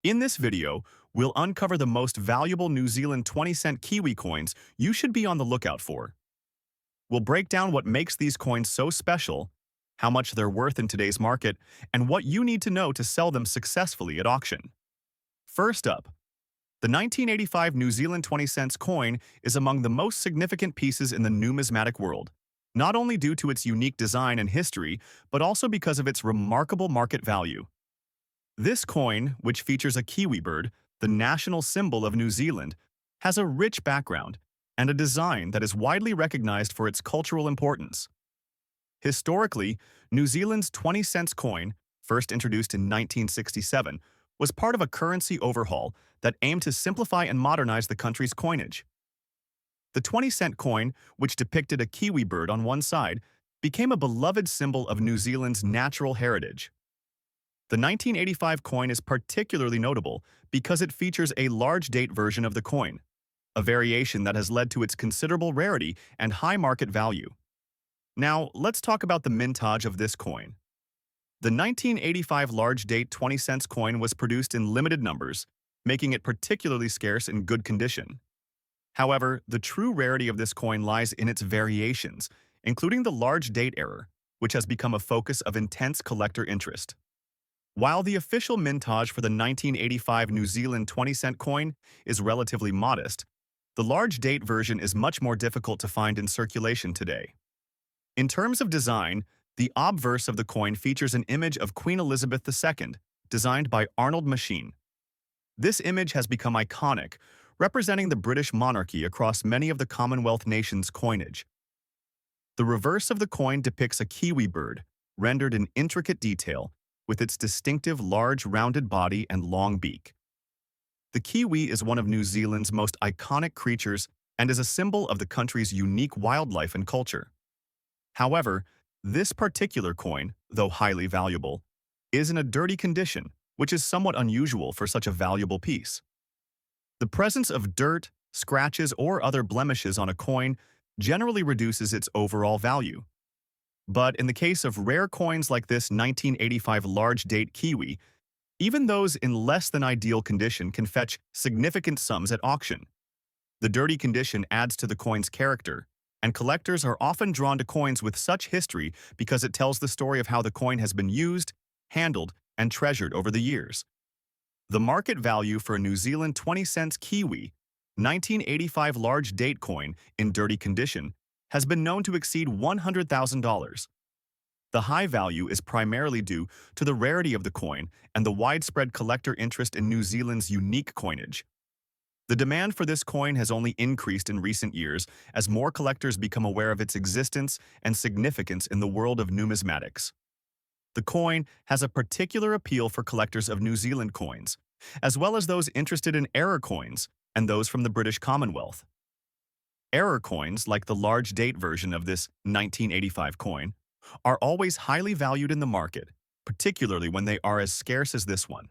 In this video, we'll uncover the most valuable New Zealand 20-cent Kiwi coins you should be on the lookout for. We'll break down what makes these coins so special, how much they're worth in today's market, and what you need to know to sell them successfully at auction. First up, the 1985 New Zealand 20 cents coin is among the most significant pieces in the numismatic world, not only due to its unique design and history, but also because of its remarkable market value. This coin, which features a kiwi bird, the national symbol of New Zealand, has a rich background and a design that is widely recognized for its cultural importance. Historically, New Zealand's 20 cents coin, first introduced in 1967, was part of a currency overhaul that aimed to simplify and modernize the country's coinage. The 20-cent coin, which depicted a kiwi bird on one side, became a beloved symbol of New Zealand's natural heritage. The 1985 coin is particularly notable because it features a large date version of the coin, a variation that has led to its considerable rarity and high market value. Now, let's talk about the mintage of this coin. The 1985 large date 20 cents coin was produced in limited numbers, making it particularly scarce in good condition. However, the true rarity of this coin lies in its variations, including the large date error, which has become a focus of intense collector interest. While the official mintage for the 1985 New Zealand 20-cent coin is relatively modest, the large date version is much more difficult to find in circulation today. In terms of design, the obverse of the coin features an image of Queen Elizabeth II, designed by Arnold Machine. This image has become iconic, representing the British monarchy across many of the Commonwealth nations' coinage. The reverse of the coin depicts a kiwi bird, rendered in intricate detail, with its distinctive large rounded body and long beak. The kiwi is one of New Zealand's most iconic creatures and is a symbol of the country's unique wildlife and culture. However, this particular coin, though highly valuable, is in a dirty condition, which is somewhat unusual for such a valuable piece. The presence of dirt, scratches, or other blemishes on a coin generally reduces its overall value. But in the case of rare coins like this 1985 large date kiwi, even those in less than ideal condition can fetch significant sums at auction. The dirty condition adds to the coin's character, and collectors are often drawn to coins with such history because it tells the story of how the coin has been used, handled, and treasured over the years. The market value for a New Zealand 20 cents kiwi, 1985 large date coin in dirty condition, has been known to exceed $100,000. The high value is primarily due to the rarity of the coin and the widespread collector interest in New Zealand's unique coinage. The demand for this coin has only increased in recent years as more collectors become aware of its existence and significance in the world of numismatics. The coin has a particular appeal for collectors of New Zealand coins, as well as those interested in error coins and those from the British Commonwealth. Error coins, like the large date version of this 1985 coin, are always highly valued in the market, particularly when they are as scarce as this one.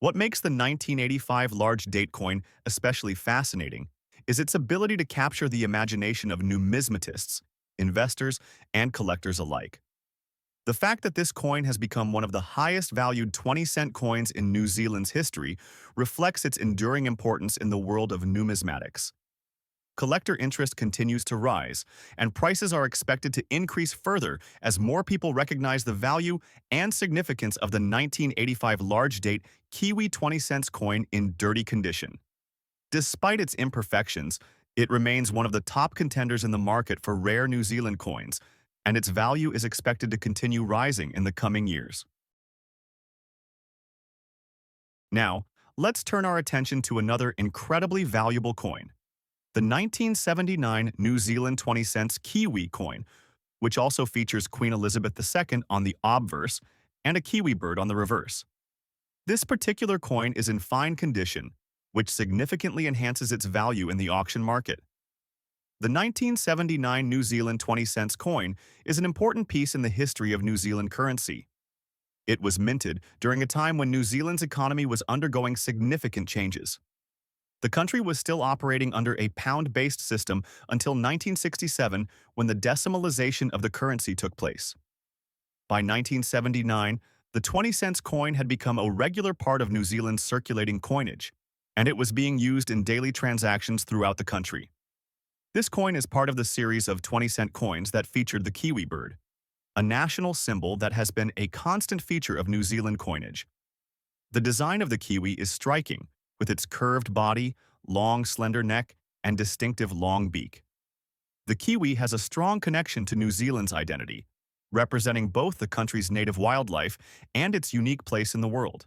What makes the 1985 large date coin especially fascinating is its ability to capture the imagination of numismatists, investors, and collectors alike. The fact that this coin has become one of the highest valued 20-cent coins in New Zealand's history reflects its enduring importance in the world of numismatics. Collector interest continues to rise, and prices are expected to increase further as more people recognize the value and significance of the 1985 large date Kiwi 20 cents coin in dirty condition. Despite its imperfections, it remains one of the top contenders in the market for rare New Zealand coins, and its value is expected to continue rising in the coming years. Now, let's turn our attention to another incredibly valuable coin, the 1979 New Zealand 20 cents Kiwi coin, which also features Queen Elizabeth II on the obverse and a kiwi bird on the reverse. This particular coin is in fine condition, which significantly enhances its value in the auction market. The 1979 New Zealand 20 cents coin is an important piece in the history of New Zealand currency. It was minted during a time when New Zealand's economy was undergoing significant changes. The country was still operating under a pound-based system until 1967, when the decimalization of the currency took place. By 1979, The 20 cents coin had become a regular part of New Zealand's circulating coinage, and it was being used in daily transactions throughout the country. This coin is part of the series of 20-cent coins that featured the Kiwi bird, a national symbol that has been a constant feature of New Zealand coinage. The design of the Kiwi is striking, with its curved body, long, slender neck, and distinctive long beak. The Kiwi has a strong connection to New Zealand's identity, representing both the country's native wildlife and its unique place in the world.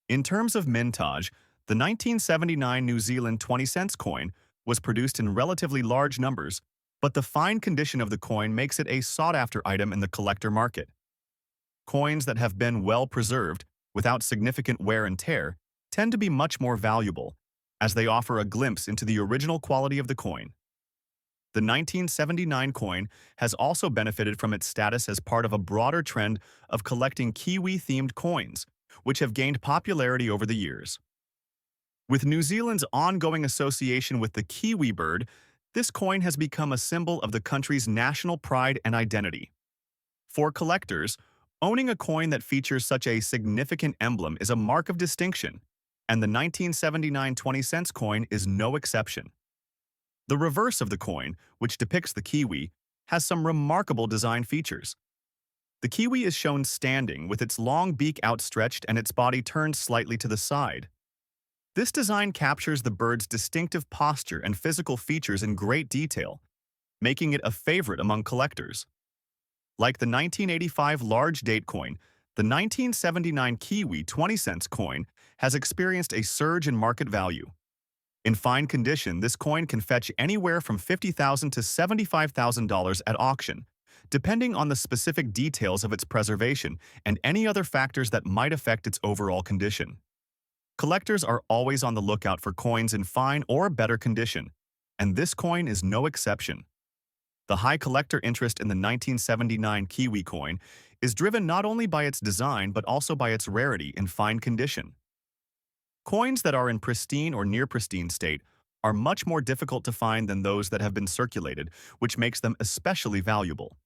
In terms of mintage, the 1979 New Zealand 20 cents coin was produced in relatively large numbers, but the fine condition of the coin makes it a sought-after item in the collector market. Coins that have been well preserved, without significant wear and tear, tend to be much more valuable, as they offer a glimpse into the original quality of the coin. The 1979 coin has also benefited from its status as part of a broader trend of collecting Kiwi-themed coins, which have gained popularity over the years. With New Zealand's ongoing association with the Kiwi bird, this coin has become a symbol of the country's national pride and identity. For collectors, owning a coin that features such a significant emblem is a mark of distinction, and the 1979 20 cents coin is no exception. The reverse of the coin, which depicts the Kiwi, has some remarkable design features. The Kiwi is shown standing with its long beak outstretched and its body turned slightly to the side. This design captures the bird's distinctive posture and physical features in great detail, making it a favorite among collectors. Like the 1985 large date coin, the 1979 Kiwi 20 cents coin has experienced a surge in market value. In fine condition, this coin can fetch anywhere from $50,000 to $75,000 at auction, depending on the specific details of its preservation and any other factors that might affect its overall condition. Collectors are always on the lookout for coins in fine or better condition, and this coin is no exception. The high collector interest in the 1979 Kiwi coin is driven not only by its design but also by its rarity in fine condition. Coins that are in pristine or near-pristine state are much more difficult to find than those that have been circulated, which makes them especially valuable.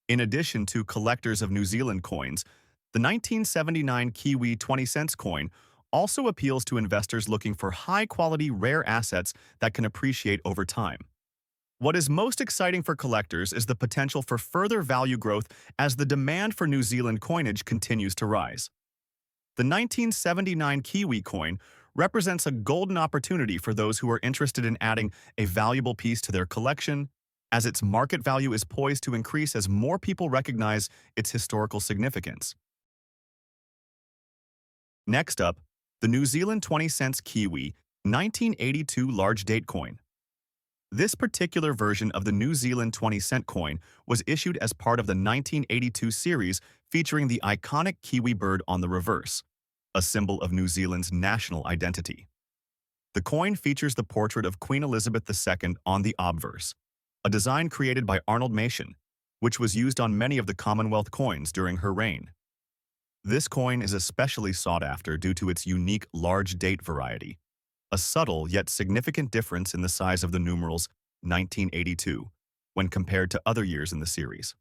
In addition to collectors of New Zealand coins, the 1979 Kiwi 20 cents coin also appeals to investors looking for high-quality rare assets that can appreciate over time. What is most exciting for collectors is the potential for further value growth as the demand for New Zealand coinage continues to rise. The 1979 Kiwi coin represents a golden opportunity for those who are interested in adding a valuable piece to their collection, as its market value is poised to increase as more people recognize its historical significance. Next up, the New Zealand 20 cents Kiwi 1982 large date coin. This particular version of the New Zealand 20 cent coin was issued as part of the 1982 series featuring the iconic Kiwi bird on the reverse, a symbol of New Zealand's national identity. The coin features the portrait of Queen Elizabeth II on the obverse, a design created by Arnold Machen, which was used on many of the Commonwealth coins during her reign. This coin is especially sought after due to its unique large date variety, a subtle yet significant difference in the size of the numerals 1982 when compared to other years in the series.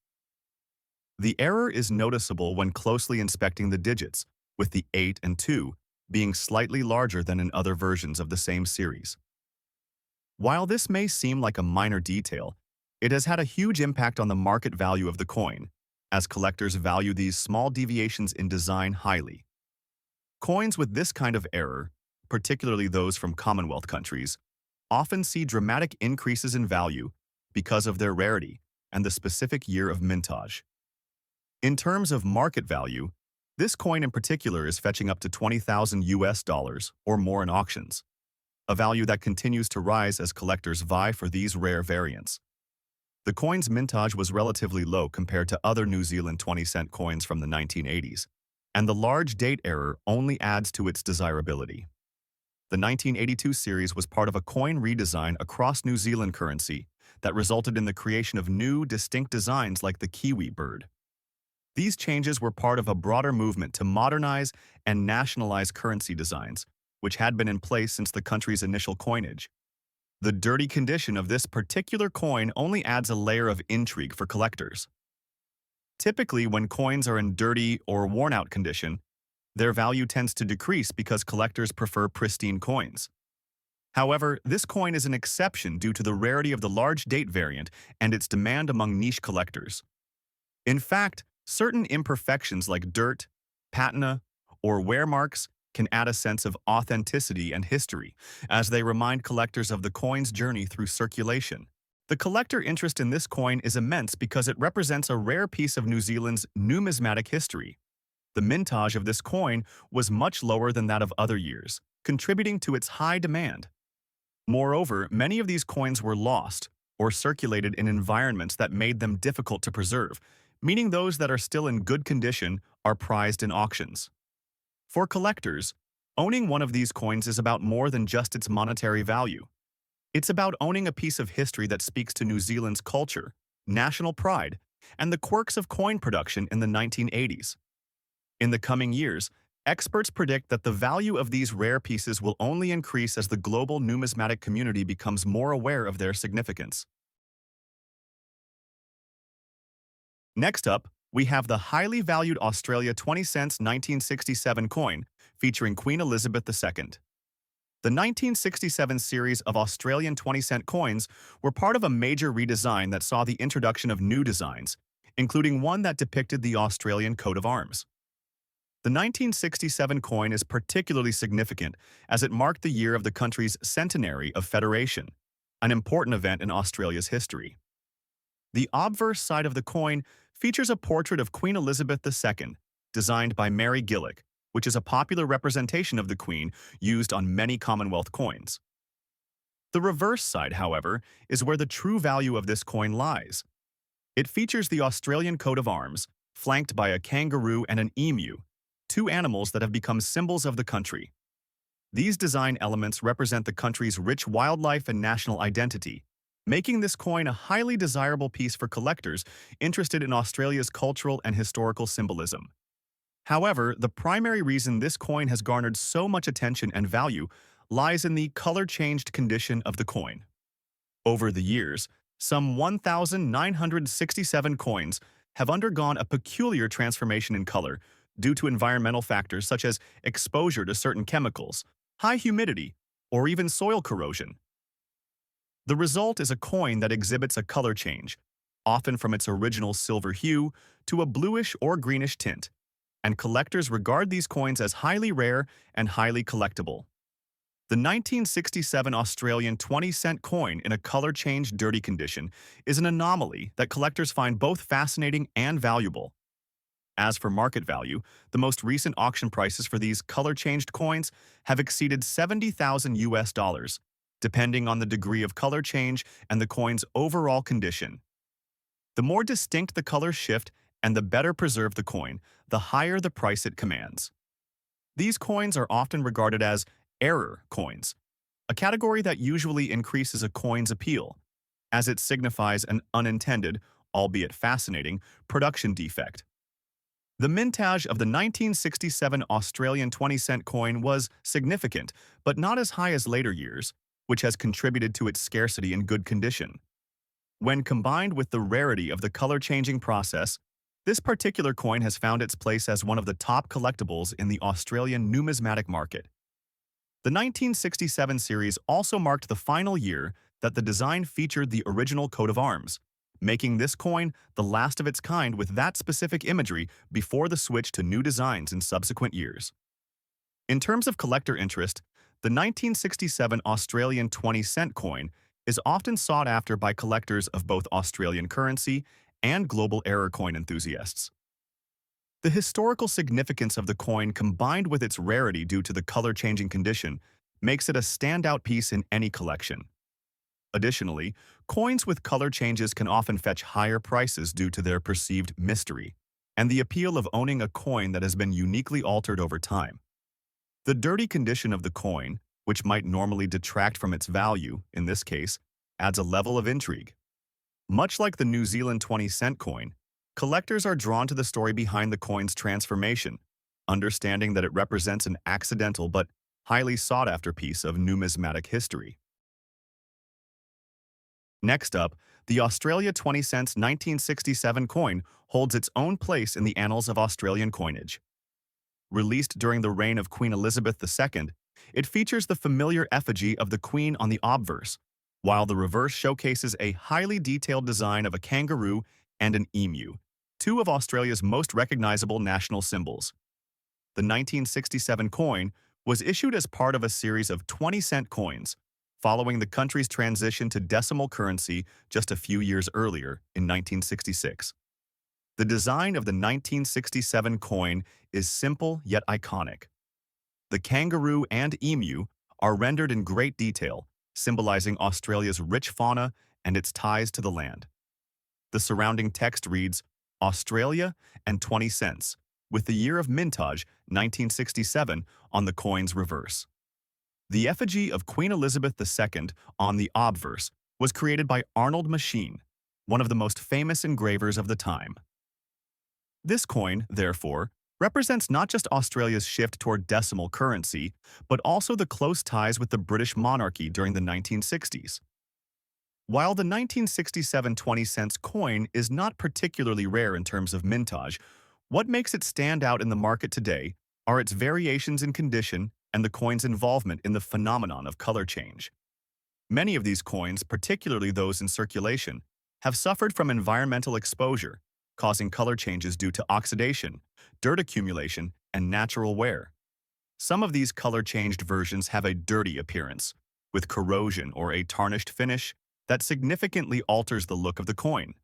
The error is noticeable when closely inspecting the digits, with the 8 and 2 being slightly larger than in other versions of the same series. While this may seem like a minor detail, it has had a huge impact on the market value of the coin, as collectors value these small deviations in design highly. Coins with this kind of error, particularly those from Commonwealth countries, often see dramatic increases in value because of their rarity and the specific year of mintage. In terms of market value, this coin in particular is fetching up to $20,000 or more in auctions, a value that continues to rise as collectors vie for these rare variants. The coin's mintage was relatively low compared to other New Zealand 20-cent coins from the 1980s, and the large date error only adds to its desirability. The 1982 series was part of a coin redesign across New Zealand currency that resulted in the creation of new, distinct designs like the Kiwi bird. These changes were part of a broader movement to modernize and nationalize currency designs, which had been in place since the country's initial coinage. The dirty condition of this particular coin only adds a layer of intrigue for collectors. Typically, when coins are in dirty or worn-out condition, their value tends to decrease because collectors prefer pristine coins. However, this coin is an exception due to the rarity of the large date variant and its demand among niche collectors. In fact, certain imperfections like dirt, patina, or wear marks can add a sense of authenticity and history, as they remind collectors of the coin's journey through circulation. The collector interest in this coin is immense because it represents a rare piece of New Zealand's numismatic history. The mintage of this coin was much lower than that of other years, contributing to its high demand. Moreover, many of these coins were lost or circulated in environments that made them difficult to preserve, meaning those that are still in good condition are prized in auctions. For collectors, owning one of these coins is about more than just its monetary value. It's about owning a piece of history that speaks to New Zealand's culture, national pride, and the quirks of coin production in the 1980s. In the coming years, experts predict that the value of these rare pieces will only increase as the global numismatic community becomes more aware of their significance. Next up, we have the highly valued Australia 20 cents 1967 coin featuring Queen Elizabeth II. The 1967 series of Australian 20-cent coins were part of a major redesign that saw the introduction of new designs, including one that depicted the Australian coat of arms. The 1967 coin is particularly significant as it marked the year of the country's centenary of federation, an important event in Australia's history. The obverse side of the coin features a portrait of Queen Elizabeth II, designed by Mary Gillick, which is a popular representation of the Queen used on many Commonwealth coins. The reverse side, however, is where the true value of this coin lies. It features the Australian coat of arms, flanked by a kangaroo and an emu, two animals that have become symbols of the country. These design elements represent the country's rich wildlife and national identity, making this coin a highly desirable piece for collectors interested in Australia's cultural and historical symbolism. However, the primary reason this coin has garnered so much attention and value lies in the color-changed condition of the coin. Over the years, some 1,967 coins have undergone a peculiar transformation in color due to environmental factors such as exposure to certain chemicals, high humidity, or even soil corrosion. The result is a coin that exhibits a color change, often from its original silver hue to a bluish or greenish tint, and collectors regard these coins as highly rare and highly collectible. The 1967 Australian 20-cent coin in a color-changed dirty condition is an anomaly that collectors find both fascinating and valuable. As for market value, the most recent auction prices for these color-changed coins have exceeded $70,000, depending on the degree of color change and the coin's overall condition. The more distinct the color shift and the better preserved the coin, the higher the price it commands. These coins are often regarded as error coins, a category that usually increases a coin's appeal, as it signifies an unintended, albeit fascinating, production defect. The mintage of the 1967 Australian 20-cent coin was significant, but not as high as later years, which has contributed to its scarcity and good condition. When combined with the rarity of the color-changing process, this particular coin has found its place as one of the top collectibles in the Australian numismatic market. The 1967 series also marked the final year that the design featured the original coat of arms, making this coin the last of its kind with that specific imagery before the switch to new designs in subsequent years. In terms of collector interest, the 1967 Australian 20-cent coin is often sought after by collectors of both Australian currency and global error coin enthusiasts. The historical significance of the coin combined with its rarity due to the color-changing condition makes it a standout piece in any collection. Additionally, coins with color changes can often fetch higher prices due to their perceived mystery and the appeal of owning a coin that has been uniquely altered over time. The dirty condition of the coin, which might normally detract from its value, in this case, adds a level of intrigue. Much like the New Zealand 20-cent coin, collectors are drawn to the story behind the coin's transformation, understanding that it represents an accidental but highly sought-after piece of numismatic history. Next up, the Australia 20 cents 1967 coin holds its own place in the annals of Australian coinage. Released during the reign of Queen Elizabeth II, it features the familiar effigy of the Queen on the obverse, while the reverse showcases a highly detailed design of a kangaroo and an emu, two of Australia's most recognizable national symbols. The 1967 coin was issued as part of a series of 20-cent coins, following the country's transition to decimal currency just a few years earlier in 1966. The design of the 1967 coin is simple yet iconic. The kangaroo and emu are rendered in great detail, symbolizing Australia's rich fauna and its ties to the land. The surrounding text reads, Australia and 20 cents, with the year of mintage, 1967, on the coin's reverse. The effigy of Queen Elizabeth II on the obverse was created by Arnold Machine, one of the most famous engravers of the time. This coin, therefore, represents not just Australia's shift toward decimal currency, but also the close ties with the British monarchy during the 1960s. While the 1967 20 cents coin is not particularly rare in terms of mintage, what makes it stand out in the market today are its variations in condition and the coin's involvement in the phenomenon of color change. Many of these coins, particularly those in circulation, have suffered from environmental exposure, causing color changes due to oxidation, dirt accumulation, and natural wear. Some of these color-changed versions have a dirty appearance, with corrosion or a tarnished finish that significantly alters the look of the coin.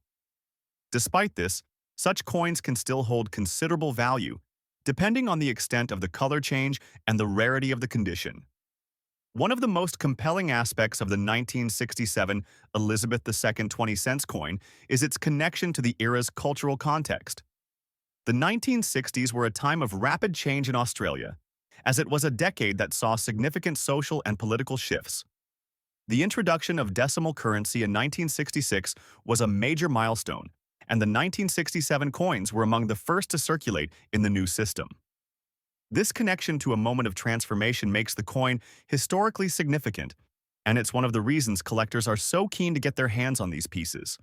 Despite this, such coins can still hold considerable value, depending on the extent of the color change and the rarity of the condition. One of the most compelling aspects of the 1967 Elizabeth II 20 cents coin is its connection to the era's cultural context. The 1960s were a time of rapid change in Australia, as it was a decade that saw significant social and political shifts. The introduction of decimal currency in 1966 was a major milestone, and the 1967 coins were among the first to circulate in the new system. This connection to a moment of transformation makes the coin historically significant, and it's one of the reasons collectors are so keen to get their hands on these pieces.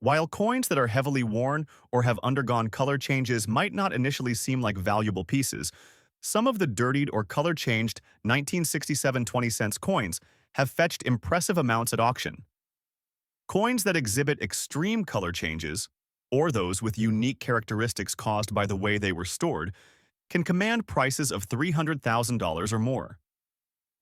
While coins that are heavily worn or have undergone color changes might not initially seem like valuable pieces, some of the dirtied or color-changed 1967 20 cents coins have fetched impressive amounts at auction. Coins that exhibit extreme color changes, or those with unique characteristics caused by the way they were stored, can command prices of $300,000 or more.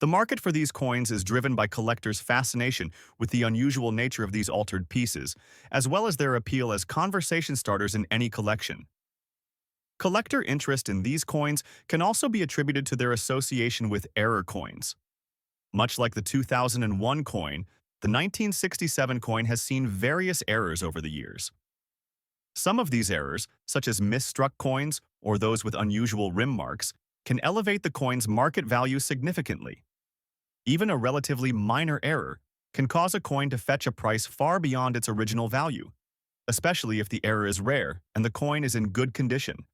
The market for these coins is driven by collectors' fascination with the unusual nature of these altered pieces, as well as their appeal as conversation starters in any collection. Collector interest in these coins can also be attributed to their association with error coins. Much like the 2001 coin, the 1967 coin has seen various errors over the years. Some of these errors, such as misstruck coins or those with unusual rim marks, can elevate the coin's market value significantly. Even a relatively minor error can cause a coin to fetch a price far beyond its original value, especially if the error is rare and the coin is in good condition.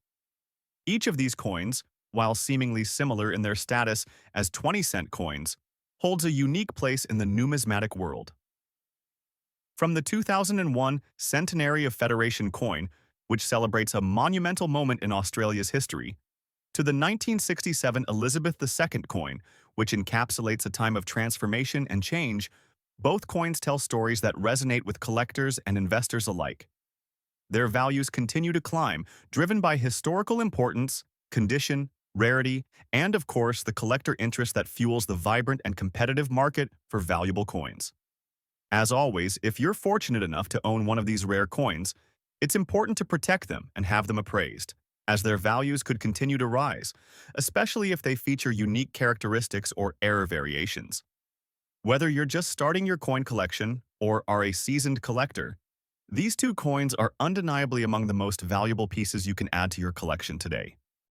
Each of these coins, while seemingly similar in their status as 20-cent coins, holds a unique place in the numismatic world. From the 2001 Centenary of Federation coin, which celebrates a monumental moment in Australia's history, to the 1967 Elizabeth II coin, which encapsulates a time of transformation and change, both coins tell stories that resonate with collectors and investors alike. Their values continue to climb, driven by historical importance, condition, rarity, and of course the collector interest that fuels the vibrant and competitive market for valuable coins. As always, if you're fortunate enough to own one of these rare coins, it's important to protect them and have them appraised, as their values could continue to rise, especially if they feature unique characteristics or error variations. Whether you're just starting your coin collection or are a seasoned collector, these two coins are undeniably among the most valuable pieces you can add to your collection today.